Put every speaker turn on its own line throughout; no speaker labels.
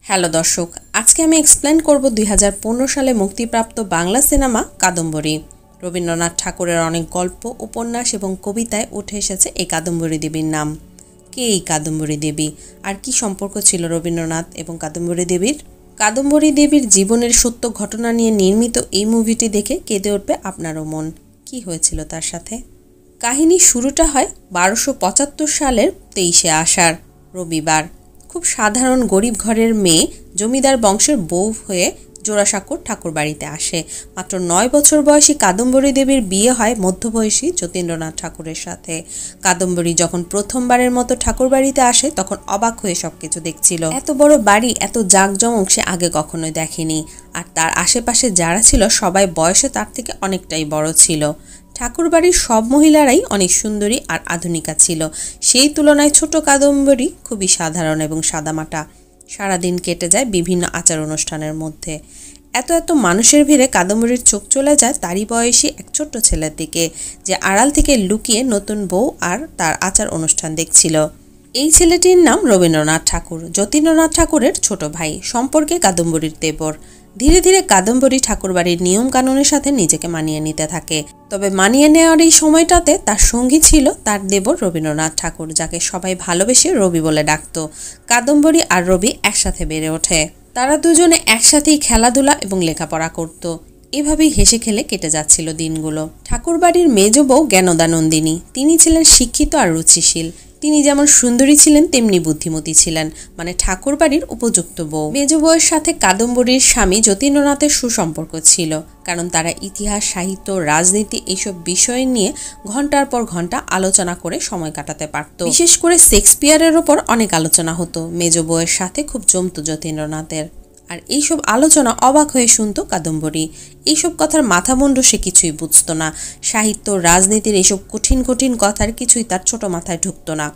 Hello দর্শক, আজকে আমি এক্সপ্লেন করব 2015 সালে মুক্তিপ্রাপ্ত বাংলা সিনেমা কাদম্বরী। রবীন্দ্রনাথ ঠাকুরের অনেক গল্প, উপন্যাস এবং কবিতায় উঠে এসেছে এই কাদম্বরী দেবীর নাম। কে এই কাদম্বরী দেবী, আর কি সম্পর্ক ছিল রবীন্দ্রনাথ এবং কাদম্বরী দেবীর? কাদম্বরী দেবীর জীবনের সত্য ঘটনা নিয়ে নির্মিত এই মুভিটি দেখে কেঁদে উঠবে আপনারও মন। কি হয়েছিল তার সাথে? কাহিনীর শুরুটা হয় 1275 সালের 23শে আষাঢ়, রবিবার। খুব সাধারণ গরিব ঘরের মেয়ে জমিদার বংশের বউ হয়ে জোড়াসাঁকোর ঠাকুর বাড়িতে আসে। মাত্র 9 বছর বয়সী কাদম্বরী দেবীর বিয়ে হয় মধ্যবয়সী যতীন্দ্রনাথ ঠাকুরের সাথে। কাদম্বরী যখন প্রথমবারের মতো ঠাকুর বাড়িতে আসে তখন অবাক হয়ে সবকিছু দেখছিল। এত বড় বাড়ি, এত জাঁকজমক সে আগে কখনোই দেখেনি। আর তার আশেপাশে যারা ছিল সবাই বয়সে তার থেকে অনেকটাই বড় ছিল। ঠাকুরবাড়ির সব মহিলারাই অনেক সুন্দরী আর আধুনিকা ছিল। সেই তুলনায় ছোট কাদম্বরী খুবই সাধারণ এবং সাদামাটা। সারাদিন কেটে যায় বিভিন্ন আচার অনুষ্ঠানের মধ্যে। এত এত মানুষের ভিড়ে কাদম্বরীর চোখ চলে যায় তারই বয়সী এক ছোট্ট ছেলের দিকে, যে আড়াল থেকে লুকিয়ে নতুন বউ আর তার আচার অনুষ্ঠান দেখছিল। এই ছেলেটির নাম রবীন্দ্রনাথ ঠাকুর, যতীন্দ্রনাথ ঠাকুরের ছোট ভাই, সম্পর্কে কাদম্বরীর দেবর। ধীরে ধীরে কাদম্বরী ঠাকুরবাড়ির নিয়ম কানুনের সাথে নিজেকে মানিয়ে নিতে থাকে। তবে মানিয়ে নেওয়ার এই সময়টাতে তার সঙ্গী ছিল তার দেবর রবীন্দ্রনাথ ঠাকুর, যাকে সবাই ভালোবেসে রবি বলে ডাকত। কাদম্বরী আর রবি একসাথে বেড়ে ওঠে। তারা দুজনে একসাথেই খেলাধুলা এবং লেখাপড়া করত। এভাবেই হেসে খেলে কেটে যাচ্ছিল দিনগুলো। ঠাকুরবাড়ির মেজ বউ জ্ঞানদানন্দিনী, তিনি ছিলেন শিক্ষিত আর রুচিশীল। তিনি যেমন সুন্দরী ছিলেন তেমনি বুদ্ধিমতী ছিলেন, মানে ঠাকুরবাড়ির উপযুক্ত বউ। মেজ বউয়ের সাথে কাদম্বরীর স্বামী যতীন্দ্রনাথের সুসম্পর্ক ছিল, কারণ তারা ইতিহাস, সাহিত্য, রাজনীতি এইসব বিষয় নিয়ে ঘন্টার পর ঘন্টা আলোচনা করে সময় কাটাতে পারত। বিশেষ করে শেক্সপিয়ারের ওপর অনেক আলোচনা হতো। মেজ বউয়ের সাথে খুব জমত যতীন্দ্রনাথের। আর এইসব আলোচনা অবাক হয়ে শুনত কাদম্বরী। এইসব কথার মাথামুন্ডু সে কিছুই বুঝতো না। সাহিত্য, রাজনীতির এইসব কঠিন কঠিন কথার কিছুই তার ছোট মাথায় ঢুকতো না।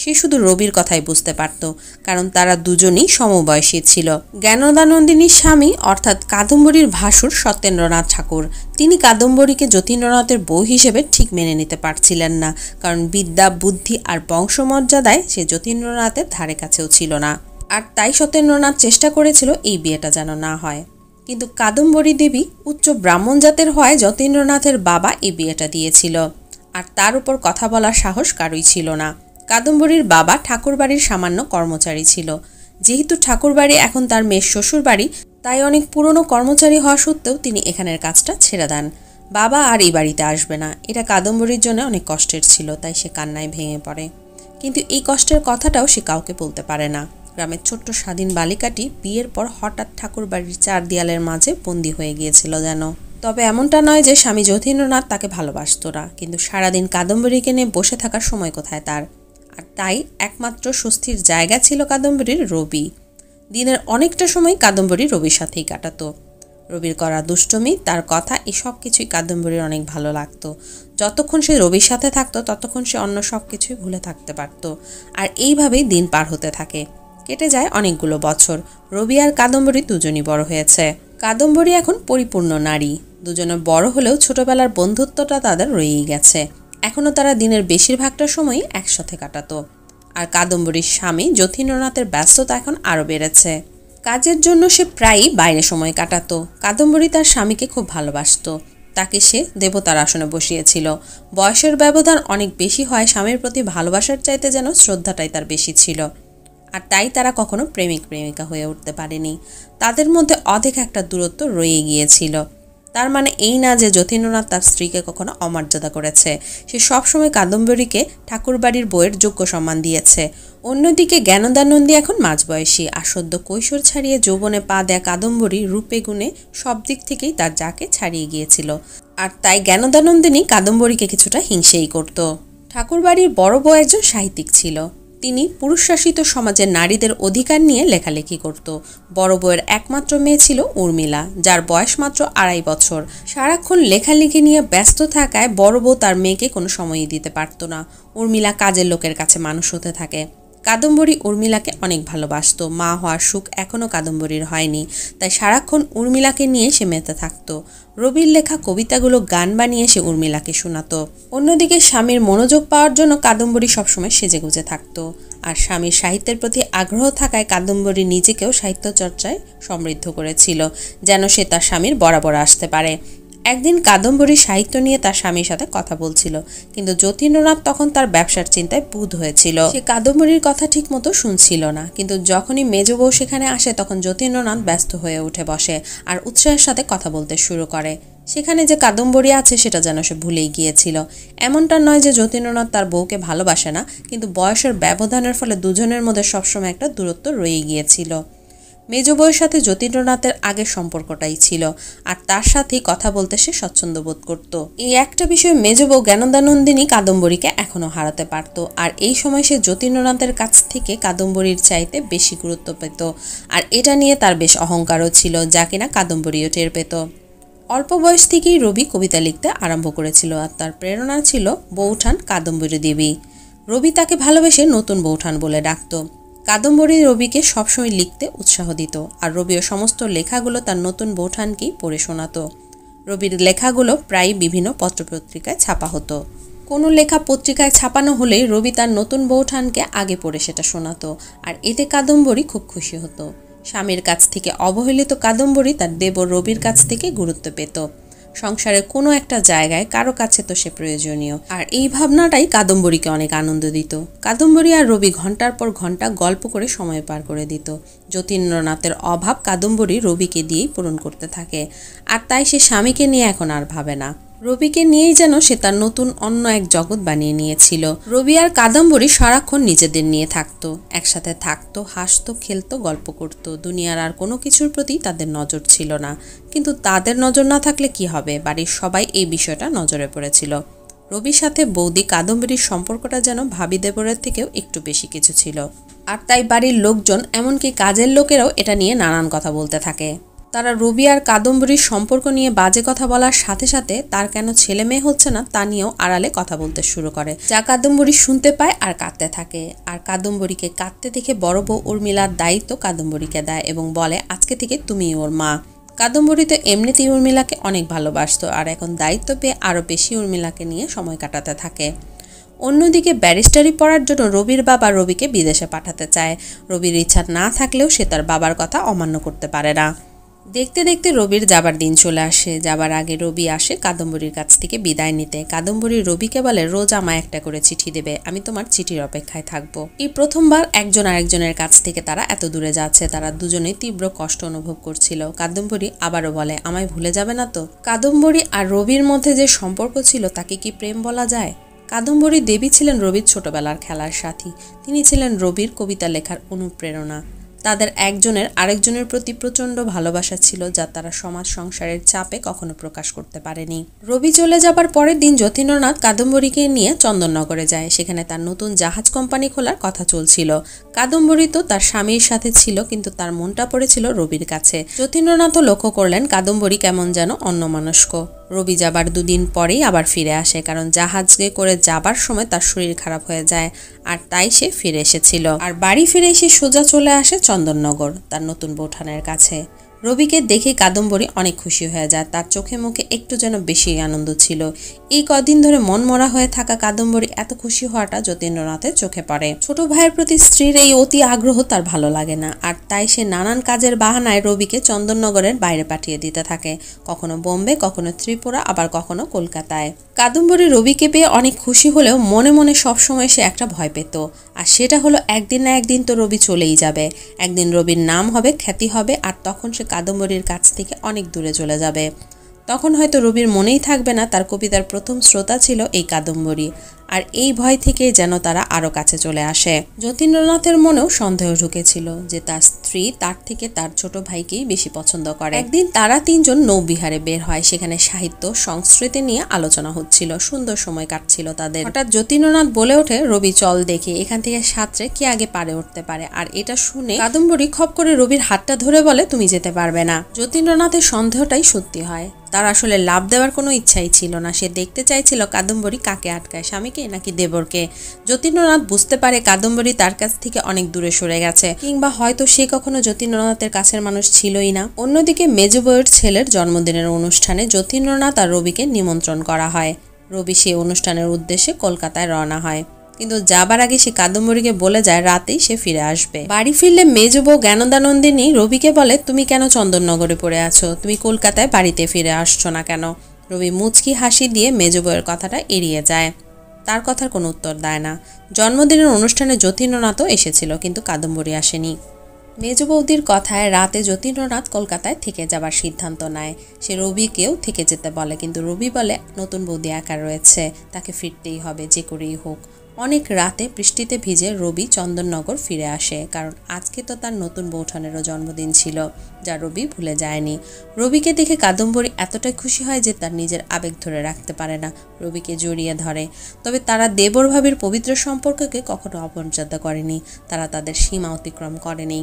সে শুধু রবির কথাই বুঝতে পারত, কারণ তারা দুজনেই সমবয়সী ছিল। জ্ঞানদানন্দিনীর স্বামী অর্থাৎ কাদম্বরীর ভাসুর সত্যেন্দ্রনাথ ঠাকুর, তিনি কাদম্বরীকে যতীন্দ্রনাথের বউ হিসেবে ঠিক মেনে নিতে পারছিলেন না, কারণ বিদ্যা, বুদ্ধি আর বংশমর্যাদায় সে যতীন্দ্রনাথের ধারে কাছেও ছিল না। আর তাই সত্যেন্দ্রনাথ চেষ্টা করেছিল এই বিয়েটা যেন না হয়। কিন্তু কাদম্বরী দেবী উচ্চ ব্রাহ্মণ জাতের হওয়ায় যতীন্দ্রনাথের বাবা এই বিয়েটা দিয়েছিল, আর তার উপর কথা বলার সাহস কারোই ছিল না। কাদম্বরীর বাবা ঠাকুরবাড়ির সামান্য কর্মচারী ছিল। যেহেতু ঠাকুরবাড়ি এখন তার মেয়ের শ্বশুর বাড়ি, তাই অনেক পুরনো কর্মচারী হওয়া সত্ত্বেও তিনি এখানের কাজটা ছেড়ে দেন। বাবা আর এই বাড়িতে আসবে না, এটা কাদম্বরীর জন্য অনেক কষ্টের ছিল, তাই সে কান্নায় ভেঙে পড়ে। কিন্তু এই কষ্টের কথাটাও সে কাউকে বলতে পারে না। গ্রামের ছোট্ট স্বাধীন বালিকাটি বিয়ের পর হঠাৎ ঠাকুরবাড়ির 4 দেয়ালের মাঝে বন্দী হয়ে গিয়েছিল যেন। তবে এমনটা নয় যে স্বামী যতীন্দ্রনাথ তাকে ভালোবাসত না, কিন্তু সারাদিন কাদম্বরীকে নিয়ে বসে থাকার সময় কোথায় তার। আর তাই একমাত্র স্বস্তির জায়গা ছিল কাদম্বরীর রবি। দিনের অনেকটা সময় কাদম্বরী রবির সাথেই কাটাতো। রবির করা দুষ্টমি, তার কথা, এই সব কিছুই কাদম্বরীর অনেক ভালো লাগতো। যতক্ষণ সে রবির সাথে থাকতো ততক্ষণ সে অন্য সব কিছুই ভুলে থাকতে পারত। আর এইভাবেই দিন পার হতে থাকে। কেটে যায় অনেকগুলো বছর। রবি আর কাদম্বরী দুজনই বড় হয়েছে। কাদম্বরী এখন পরিপূর্ণ নারী। দুজনে বড় হলেও ছোটবেলার বন্ধুত্বটা তাদের রয়েই গেছে। এখনও তারা দিনের বেশিরভাগটা সময়ই একসাথে কাটাতো। আর কাদম্বরীর স্বামী যতীন্দ্রনাথের ব্যস্ততা এখন আরও বেড়েছে। কাজের জন্য সে প্রায়ই বাইরে সময় কাটাতো। কাদম্বরী তার স্বামীকে খুব ভালোবাসতো। তাকে সে দেবতার আসনে বসিয়েছিল। বয়সের ব্যবধান অনেক বেশি হয়, স্বামীর প্রতি ভালোবাসার চাইতে যেন শ্রদ্ধাটাই তার বেশি ছিল। আর তাই তারা কখনো প্রেমিক প্রেমিকা হয়ে উঠতে পারেনি। তাদের মধ্যে অধিক একটা দূরত্ব রয়ে গিয়েছিল। তার মানে এই না যে যতীন্দ্রনাথ তার স্ত্রীকে কখনো অমর্যাদা করেছে। সে সবসময় কাদম্বরীকে ঠাকুরবাড়ির বউয়ের যোগ্য সম্মান দিয়েছে। অন্যদিকে জ্ঞানদানন্দী এখন মাঝবয়সী, আর সদ্য কৈশোর ছাড়িয়ে যৌবনে পা দেয়া কাদম্বরী রূপে গুণে সব দিক থেকেই তার যাকে ছাড়িয়ে গিয়েছিল। আর তাই জ্ঞানদানন্দিনী কাদম্বরীকে কিছুটা হিংসেই করত। ঠাকুরবাড়ির বড় বউ একজন সাহিত্যিক ছিল। তিনি পুরুষশাসিত সমাজের নারীদের অধিকার নিয়ে লেখালেখি করত। বড় বউয়ের একমাত্র মেয়ে ছিল উর্মিলা, যার বয়স মাত্র 2.5 বছর। সারাক্ষণ লেখালেখি নিয়ে ব্যস্ত থাকায় বড় বউ তার মেয়েকে কোনো সময়ই দিতে পারত না। উর্মিলা কাজের লোকের কাছে মানুষ হতে থাকে। কাদম্বরী উর্মিলাকে অনেক ভালোবাসত। মা হওয়ার সুখ এখনও কাদম্বরীর হয়নি, তাই সারাক্ষণ উর্মিলাকে নিয়ে সে মেতে থাকত। রবির লেখা কবিতাগুলো গান বানিয়ে সে উর্মিলাকে শোনাতো। অন্যদিকে স্বামীর মনোযোগ পাওয়ার জন্য কাদম্বরী সবসময় সেজেগুজে থাকত। আর স্বামীর সাহিত্যের প্রতি আগ্রহ থাকায় কাদম্বরী নিজেকেও সাহিত্য চর্চায় সমৃদ্ধ করেছিল, যেন সে তার স্বামীর বরাবর আসতে পারে। একদিন কাদম্বরী সাহিত্য নিয়ে তার স্বামীর সাথে কথা বলছিল, কিন্তু যতীন্দ্রনাথ তখন তার ব্যবসার চিন্তায় বুঁদ হয়েছিল। সে কাদম্বরীর কথা ঠিক মতো শুনছিল না, কিন্তু যখনই মেজ বউ সেখানে আসে তখন যতীন্দ্রনাথ ব্যস্ত হয়ে উঠে বসে আর উৎসাহের সাথে কথা বলতে শুরু করে। সেখানে যে কাদম্বরী আছে সেটা যেন সে ভুলেই গিয়েছিল। এমনটা নয় যে যতীন্দ্রনাথ তার বউকে ভালোবাসে না, কিন্তু বয়সের ব্যবধানের ফলে দুজনের মধ্যে সবসময় একটা দূরত্ব রয়ে গিয়েছিল। মেজ বউয়ের সাথে যতীন্দ্রনাথের আগের সম্পর্কটাই ছিল, আর তার সাথেই কথা বলতে সে স্বচ্ছন্দ বোধ করত। এই একটা বিষয়ে মেজ বউ জ্ঞানদানন্দিনী কাদম্বরীকে এখনো হারাতে পারত, আর এই সময় সে যতীন্দ্রনাথের কাছ থেকে কাদম্বরীর চাইতে বেশি গুরুত্ব পেত, আর এটা নিয়ে তার বেশ অহংকারও ছিল, যা কিনা কাদম্বরীও টের পেত। অল্প বয়স থেকেই রবি কবিতা লিখতে আরম্ভ করেছিল, আর তার প্রেরণা ছিল বৌঠান কাদম্বরী দেবী। রবি তাকে ভালোবেসে নতুন বৌঠান বলে ডাকত। কাদম্বরী রবিকে সবসময় লিখতে উৎসাহ দিত, আর রবিও সমস্ত লেখাগুলো তার নতুন বৌঠানকেই পড়ে শোনাত। রবির লেখাগুলো প্রায় বিভিন্ন পত্রপত্রিকায় ছাপা হতো। কোনো লেখা পত্রিকায় ছাপানো হলেই রবি তার নতুন বৌঠানকে আগে পড়ে সেটা শোনাতো, আর এতে কাদম্বরী খুব খুশি হতো। স্বামীর কাছ থেকে অবহেলিত কাদম্বরী তার দেবর রবির কাছ থেকে গুরুত্ব পেত। সংসারের কোনো একটা জায়গায় কারো কাছে তো সে প্রয়োজনীয়, আর এই ভাবনাটাই কাদম্বরীকে অনেক আনন্দ দিত। কাদম্বরী আর রবি ঘন্টার পর ঘন্টা গল্প করে সময় পার করে দিত। যতীন্দ্রনাথের অভাব কাদম্বরী রবিকে দিয়েই পূরণ করতে থাকে, আর তাই সে স্বামীকে নিয়ে এখন আর ভাবে না। রবিকে নিয়েই যেন সে তার নতুন অন্য এক জগৎ বানিয়ে নিয়েছিল। রবি আর কাদম্বরী সারাক্ষণ নিজেদের নিয়ে থাকতো, একসাথে থাকতো, হাসতো, খেলতো, গল্প করত। দুনিয়ার আর কোনো কিছুর প্রতি তাদের নজর ছিল না, কিন্তু তাদের নজর না থাকলে কি হবে, বাড়ির সবাই এই বিষয়টা নজরে পড়েছিল। রবির সাথে বৌদি কাদম্বরীর সম্পর্কটা যেন ভাবি দেবরের থেকেও একটু বেশি কিছু ছিল, আর তাই বাড়ির লোকজন, এমনকি কাজের লোকেরাও এটা নিয়ে নানান কথা বলতে থাকে। তারা রবি আর কাদম্বরীর সম্পর্ক নিয়ে বাজে কথা বলার সাথে সাথে তার কেন ছেলে মেয়ে হচ্ছে না তা নিয়েও আড়ালে কথা বলতে শুরু করে, যা কাদম্বরী শুনতে পায় আর কাঁদতে থাকে। আর কাদম্বরীকে কাঁদতে দেখে বড় বউ উর্মিলার দায়িত্ব কাদম্বরীকে দেয় এবং বলে, আজকে থেকে তুমি ওর মা। কাদম্বরী তো এমনিতেই উর্মিলাকে অনেক ভালোবাসতো, আর এখন দায়িত্ব পেয়ে আরও বেশি উর্মিলাকে নিয়ে সময় কাটাতে থাকে। অন্যদিকে ব্যারিস্টারি পড়ার জন্য রবির বাবা রবিকে বিদেশে পাঠাতে চায়। রবির ইচ্ছা না থাকলেও সে তার বাবার কথা অমান্য করতে পারে না। দেখতে দেখতে রবির যাবার দিন চলে আসে। যাবার আগে রবি আসে কাদম্বরীর কাছ থেকে বিদায় নিতে। কাদম্বরী রবিকে বলে, রোজ আমায় একটা করে চিঠি দেবে, আমি তোমার চিঠির অপেক্ষায় থাকবো। এই প্রথমবার একজন আরেকজনের কাছ থেকে তারা এত দূরে যাচ্ছে। তারা দুজনেই তীব্র কষ্ট অনুভব করছিল। কাদম্বরী আবারও বলে, আমায় ভুলে যাবে না তো? কাদম্বরী আর রবির মধ্যে যে সম্পর্ক ছিল তাকে কি প্রেম বলা যায়? কাদম্বরী দেবী ছিলেন রবির ছোটবেলার খেলার সাথী। তিনি ছিলেন রবির কবিতা লেখার অনুপ্রেরণা। তাদের একজনের আরেকজনের প্রতি প্রচণ্ড ভালোবাসা ছিল, যা তারা সমাজ সংসারের চাপে কখনো প্রকাশ করতে পারেনি। রবি চলে যাবার পরের দিন যতীন্দ্রনাথ কাদম্বরীকে নিয়ে চন্দননগরে যায়। সেখানে তার নতুন জাহাজ কোম্পানি খোলার কথা চলছিল। কাদম্বরী তো তার স্বামীর সাথে ছিল, কিন্তু তার মনটা পড়েছিল রবির কাছে। যতীন্দ্রনাথও লক্ষ্য করলেন কাদম্বরী কেমন যেন অন্যমনস্ক। রবি যাবার দুদিন পরেই আবার ফিরে আসে, কারণ জাহাজে করে যাবার সময় তার শরীর খারাপ হয়ে যায়, আর তাই সে ফিরে এসেছিল। আর বাড়ি ফিরে এসে সোজা চলে আসে চন্দননগর, তার নতুন বৌঠানের কাছে। রবিকে দেখে কাদম্বরী অনেক খুশি হয়ে যায়। তার চোখে মুখে একটু যেন বেশি আনন্দ ছিল। এই কদিন ধরে মনমরা হয়ে থাকা কাদম্বরী এত খুশি হওয়াটা যতীন্দ্রনাথের চোখে পড়ে। ছোট ভাইয়ের প্রতি স্ত্রীর এই অতি আগ্রহ তার ভালো লাগে না, আর তাই সে নানান কাজের বাহানায় রবিকে চন্দননগরের বাইরে পাঠিয়ে দিতে থাকে, কখনো বোম্বে, কখনো ত্রিপুরা, আবার কখনো কলকাতায়। কাদম্বরী রবিকে পেয়ে অনেক খুশি হলেও মনে মনে সবসময় সে একটা ভয় পেত, আর সেটা হলো একদিন না একদিন তো রবি চলেই যাবে। একদিন রবির নাম হবে, খ্যাতি হবে, আর তখন সে কাদম্বরীর কাছ থেকে অনেক দূরে চলে যাবে। তখন হয়তো রবির মনেই থাকবে না তার কবিতার প্রথম শ্রোতা ছিল এই কাদম্বরী, আর এই ভয় থেকে যেন তারা আরও কাছে চলে আসে। যতীন্দ্রনাথের মনেও সন্দেহ ঢুকেছিল যে তার স্ত্রী তার থেকে তার ছোট ভাইকেই বেশি পছন্দ করে। একদিন তারা তিনজন নৌবিহারে বের হয়। সেখানে সাহিত্য সংস্কৃতি নিয়ে আলোচনা হচ্ছিল। সুন্দর সময় কাটছিল তাদের। হঠাৎ যতীন্দ্রনাথ বলে ওঠে, রবি চল দেখি এখান থেকে সাঁতরে কে আগে পারে উঠতে পারে। আর এটা শুনে কাদম্বরী খপ করে রবির হাতটা ধরে বলে, তুমি যেতে পারবে না। যতীন্দ্রনাথের সন্দেহটাই সত্যি হয়। তার আসলে লাভ দেওয়ার কোনো ইচ্ছাই ছিল না। সে দেখতে চাইছিল কাদম্বরী কাকে আটকায়, স্বামীকে নাকি দেবরকে। যতীন্দ্রনাথ বুঝতে পারে কাদম্বরী তার কাছ থেকে অনেক দূরে সরে গেছে, কিংবা হয়তো সে কখনো যতীন্দ্রনাথের কাছের মানুষ ছিলই না। অন্যদিকে মেজ বউয়ের ছেলের জন্মদিনের অনুষ্ঠানে যতীন্দ্রনাথ আর রবিকে নিমন্ত্রণ করা হয়। রবি সেই অনুষ্ঠানের উদ্দেশ্যে কলকাতায় রওনা হয়, কিন্তু যাবার আগে সে কাদম্বরীকে বলে যায় রাতেই সে ফিরে আসবে। বাড়ি ফিরলে মেজ বউ জ্ঞানদানন্দিনী রবিকে বলে, তুমি কেন চন্দননগরে পড়ে আছো, তুমি কলকাতায় বাড়িতে ফিরে আসছো না কেন? রবি মুচকি হাসি দিয়ে মেজ বউয়ের কথাটা এড়িয়ে যায়, তার কথার কোনো উত্তর দেয় না। জন্মদিনের অনুষ্ঠানে যতীন্দ্রনাথও এসেছিল, কিন্তু কাদম্বরী আসেনি। মেজ বৌদির কথায় রাতে যতীন্দ্রনাথ কলকাতায় থেকে যাবার সিদ্ধান্ত নেয়। সে রবিকেও থেকে যেতে বলে, কিন্তু রবি বলে নতুন বৌদি একা রয়েছে, তাকে ফিরতেই হবে যে করেই হোক। অনেক রাতে বৃষ্টিতে ভিজে রবি চন্দননগর ফিরে আসে, কারণ আজকে তো তার নতুন বৌঠানেরও জন্মদিন ছিল, যা রবি ভুলে যায়নি। রবিকে দেখে কাদম্বরী এতটাই খুশি হয় যে তার নিজের আবেগ ধরে রাখতে পারে না, রবিকে জড়িয়ে ধরে। তবে তারা দেবর ভাবির পবিত্র সম্পর্ককে কখনো অপর্যাদা করেনি, তারা তাদের সীমা অতিক্রম করেনি।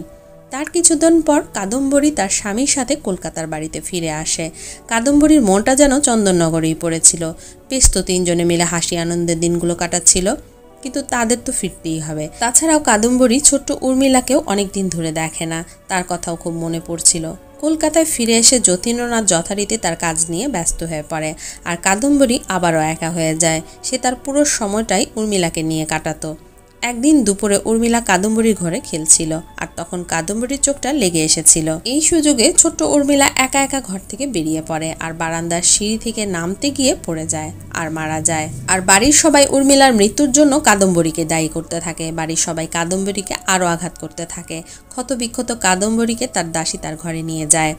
তার কিছুদিন পর কাদম্বরী তার স্বামীর সাথে কলকাতার বাড়িতে ফিরে আসে। কাদম্বরীর মনটা যেন চন্দননগরেই পড়েছিল। বেশ তো তিনজনে মিলে হাসি আনন্দের দিনগুলো কাটাচ্ছিল, কিন্তু তাদের তো ফিরতেই হবে। তাছাড়াও কাদম্বরী ছোট্ট উর্মিলাকেও অনেক দিন ধরে দেখে না, তার কথাও খুব মনে পড়ছিল। কলকাতায় ফিরে এসে যতীন্দ্রনাথ যথারীতি তার কাজ নিয়ে ব্যস্ত হয়ে পড়ে, আর কাদম্বরী আবারও একা হয়ে যায়। সে তার পুরো সময়টাই উর্মিলাকে নিয়ে কাটাতো। একদিন দুপুরে উর্মিলা কাদম্বরীর ঘরে খেলছিল, আর তখন কাদম্বরীর চোখটা লেগে এসেছিল। এই সুযোগে ছোট্ট উর্মিলা একা একা ঘর থেকে বেরিয়ে পড়ে, আর বারান্দার সিঁড়ি থেকে নামতে গিয়ে পড়ে যায় আর মারা যায়। আর বাড়ির সবাই উর্মিলার মৃত্যুর জন্য কাদম্বরীকে দায়ী করতে থাকে। বাড়ির সবাই কাদম্বরীকে আরও আঘাত করতে থাকে। ক্ষতবিক্ষত কাদম্বরীকে তার দাসী তার ঘরে নিয়ে যায়।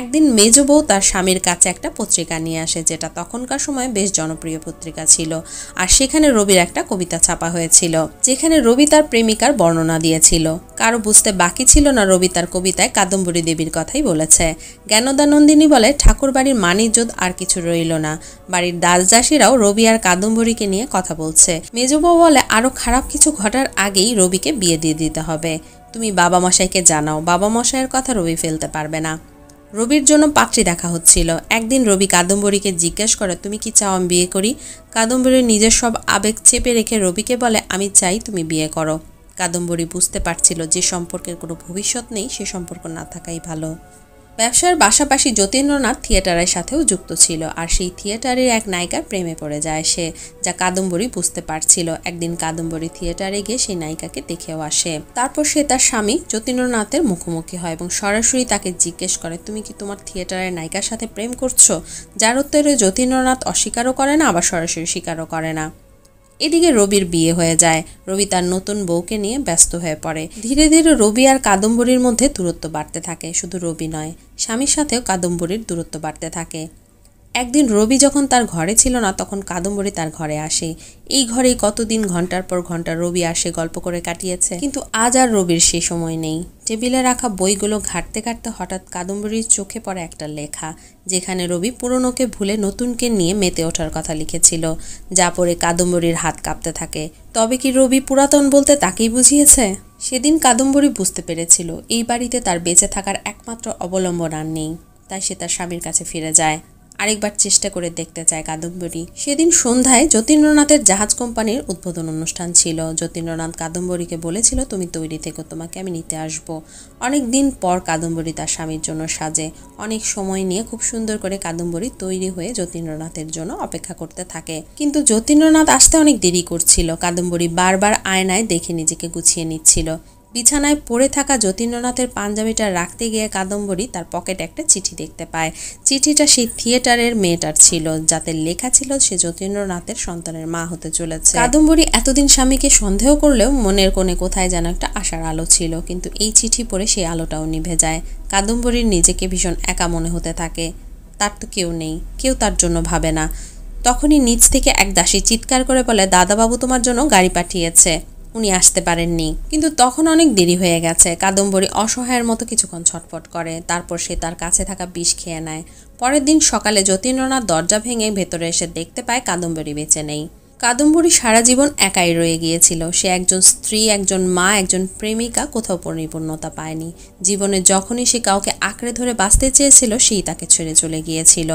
একদিন মেজ বউ তার স্বামীর কাছে একটা পত্রিকা নিয়ে আসে, যেটা তখনকার সময় বেশ জনপ্রিয় পত্রিকা ছিল। আর সেখানে রবির একটা কবিতা ছাপা হয়েছিল, যেখানে রবি তার প্রেমিকার বর্ণনা দিয়েছিল। কারো বুঝতে বাকি ছিল না রবি তার কবিতায় কাদম্বরী দেবীর কথাই বলেছে। জ্ঞানদানন্দিনী বলে, ঠাকুর বাড়ির মানিজ্যত আর কিছু রইল না। বাড়ির দাসদাসীরাও রবি আর কাদম্বরীকে নিয়ে কথা বলছে। মেজ বউ বলে, আরো খারাপ কিছু ঘটার আগেই রবিকে বিয়ে দিয়ে দিতে হবে। তুমি বাবা মশাইকে জানাও, বাবা মশাইয়ের কথা রবি ফেলতে পারবে না। রবির জন্য পাত্রী দেখা হচ্ছিল। একদিন রবি কাদম্বরীকে জিজ্ঞেস করে, তুমি কি চাও আমি বিয়ে করি? কাদম্বরীর নিজের সব আবেগ চেপে রেখে রবিকে বলে, আমি চাই তুমি বিয়ে করো। কাদম্বরী বুঝতে পারছিল যে সম্পর্কের কোনো ভবিষ্যৎ নেই, সে সম্পর্ক না থাকাই ভালো। ব্যবসার পাশাপাশি যতীন্দ্রনাথ থিয়েটারের সাথেও যুক্ত ছিল, আর সেই থিয়েটারের এক নায়িকার প্রেমে পড়ে যায় সে, যা কাদম্বরী বুঝতে পারছিল। একদিন কাদম্বরী থিয়েটারে গিয়ে সেই নায়িকাকে দেখেও আসে। তারপর সে তার স্বামী যতীন্দ্রনাথের মুখোমুখি হয় এবং সরাসরি তাকে জিজ্ঞেস করে, তুমি কি তোমার থিয়েটারের নায়িকার সাথে প্রেম করছো? যার উত্তরে যতীন্দ্রনাথ অস্বীকারও করে না, আবার সরাসরি স্বীকারও করে না। এদিকে রবির বিয়ে হয়ে যায়। রবি তার নতুন বউকে নিয়ে ব্যস্ত হয়ে পড়ে। ধীরে ধীরে রবি আর কাদম্বরীর মধ্যে দূরত্ব বাড়তে থাকে। শুধু রবি নয়, স্বামীর সাথেও কাদম্বরীর দূরত্ব বাড়তে থাকে। একদিন রবি যখন তার ঘরে ছিল না, তখন কাদম্বরী তার ঘরে আসে। এই ঘরেই কতদিন ঘন্টার পর ঘন্টা রবি আসে গল্প করে কাটিয়েছে, কিন্তু আজ আর রবির সে সময় নেই। টেবিলে রাখা বইগুলো ঘাঁটতে ঘাঁটতে হঠাৎ কাদম্বরীর চোখে পড়ে একটা লেখা, যেখানে রবি পুরনোকে ভুলে নতুনকে নিয়ে মেতে ওঠার কথা লিখেছিল। যা পড়ে কাদম্বরীর হাত কাঁপতে থাকে। তবে কি রবি পুরাতন বলতে তাকেই বুঝিয়েছে? সেদিন কাদম্বরী বুঝতে পেরেছিল এই বাড়িতে তার বেঁচে থাকার একমাত্র অবলম্বন আর নেই। তাই সে তার স্বামীর কাছে ফিরে যায়। আরেকবার চেষ্টা করে দেখতে চায় কাদম্বরী। সেদিন সন্ধ্যায় যতীন্দ্রনাথের জাহাজ কোম্পানির উদ্বোধন অনুষ্ঠান ছিল। যতীন্দ্রনাথ কাদম্বরীকে বলেছিল, তুমি তৈরি থেকো, তোমাকে আমি নিতে আসবো। অনেক দিন পর কাদম্বরী তার স্বামীর জন্য সাজে। অনেক সময় নিয়ে খুব সুন্দর করে কাদম্বরী তৈরি হয়ে যতীন্দ্রনাথের জন্য অপেক্ষা করতে থাকে। কিন্তু যতীন্দ্রনাথ আসতে অনেক দেরি করছিল। কাদম্বরী বারবার আয়নায় দেখে নিজেকে গুছিয়ে নিচ্ছিল। বিছানায় পড়ে থাকা যতীন্দ্রনাথের পাঞ্জাবিটা রাখতে গিয়ে কাদম্বরী তার পকেটে একটা চিঠি দেখতে পায়। চিঠিটা সেই থিয়েটারের মেয়েটার ছিল, যাতে লেখা ছিল সে যতীন্দ্রনাথের সন্তানের মা হতে চলেছে। কাদম্বরী এতদিন স্বামীকে সন্দেহ করলেও মনের কোণে কোথায় যেন একটা আশার আলো ছিল, কিন্তু এই চিঠি পড়ে সেই আলোটাও নিভে যায়। কাদম্বরীর নিজেকে ভীষণ একা মনে হতে থাকে। তার তো কেউ নেই, কেউ তার জন্য ভাবে না। তখনই নিচ থেকে এক দাসী চিৎকার করে বলে, দাদাবাবু তোমার জন্য গাড়ি পাঠিয়েছে, উনি আসতে পারেননি। কিন্তু তখন অনেক দেরি হয়ে গেছে। কাদম্বরী অসহায়ের মতো কিছুক্ষণ ছটফট করে, তারপর সে তার কাছে থাকা বিষ খেয়ে নেয়। পরের দিন সকালে যতীন্দ্রনাথ দরজা ভেঙে ভেতরে এসে দেখতে পায় কাদম্বরী বেঁচে নেই। কাদম্বরী সারা জীবন একাই রয়ে গিয়েছিল। সে একজন স্ত্রী, একজন মা, একজন প্রেমিকা, কোথাও পরিপূর্ণতা পায়নি। জীবনে যখনই সে কাউকে আঁকড়ে ধরে বাঁচতে চেয়েছিল, সেই তাকে ছেড়ে চলে গিয়েছিল।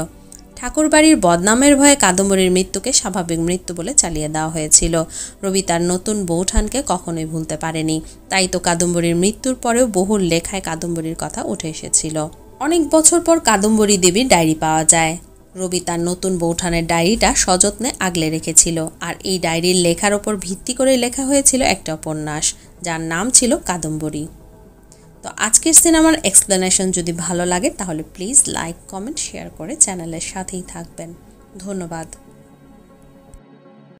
ঠাকুরবাড়ির বদনামের ভয়ে কাদম্বরীর মৃত্যুকে স্বাভাবিক মৃত্যু বলে চালিয়ে দেওয়া হয়েছিল। রবি তার নতুন বৌঠানকে কখনোই ভুলতে পারেনি। তাই তো কাদম্বরীর মৃত্যুর পরেও বহু লেখায় কাদম্বরীর কথা উঠে এসেছিল। অনেক বছর পর কাদম্বরী দেবীর ডায়েরি পাওয়া যায়। রবি তার নতুন বউঠানের ডায়েরিটা সযত্নে আগলে রেখেছিল, আর এই ডায়েরির লেখার ওপর ভিত্তি করে লেখা হয়েছিল একটা উপন্যাস যার নাম ছিল কাদম্বরী। তো আজকের সিনেমার এক্সপ্লেনেশন যদি ভালো লাগে তাহলে প্লিজ লাইক, কমেন্ট, শেয়ার করে চ্যানেলের সাথেই থাকবেন। ধন্যবাদ।